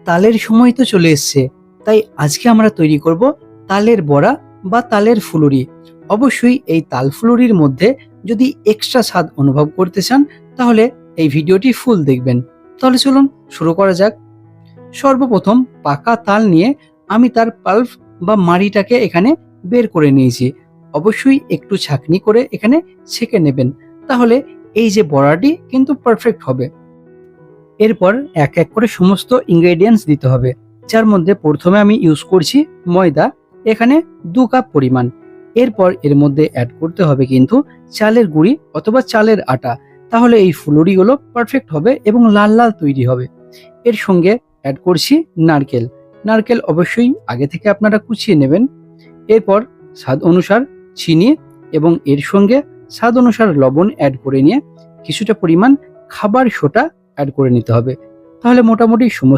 তালের সময় তো চলে এসছে, তাই আজকে আমরা তৈরি করব তালের বড়া বা তালের ফুলুরি। অবশ্যই এই তাল ফুলুরির মধ্যে যদি এক্সট্রা স্বাদ অনুভব করতে চান তাহলে এই ভিডিওটি ফুল দেখবেন। তাহলে চলুন শুরু করা যাক। সর্বপ্রথম পাকা তাল নিয়ে আমি তার পাল্প বা মাড়িটাকে এখানে বের করে নিয়েছি। অবশ্যই একটু ছাঁকনি করে এখানে ছেঁকে নেবেন, তাহলে এই যে বড়াটি কিন্তু পারফেক্ট হবে। এরপর এক এক করে সমস্ত ইনগ্রেডিয়েন্টস দিতে হবে, যার মধ্যে প্রথমে আমি ইউজ করছি ময়দা, এখানে 2 কাপ পরিমাণ। এরপর এর মধ্যে অ্যাড করতে হবে কিন্তু চালের গুঁড়ি অথবা চালের আটা, তাহলে এই ফুলুরিগুলো পারফেক্ট হবে এবং লাল লাল তৈরি হবে। এর সঙ্গে অ্যাড করছি নারকেল। নারকেল অবশ্যই আগে থেকে আপনারা কুচিয়ে নেবেন। এরপর স্বাদ অনুসার চিনি এবং এর সঙ্গে স্বাদ অনুসার লবণ অ্যাড করে নিয়ে কিছুটা পরিমাণ খাবার সোডা অ্যাড করে নিতে হবে। তাহলে মোটামুটি সমস্ত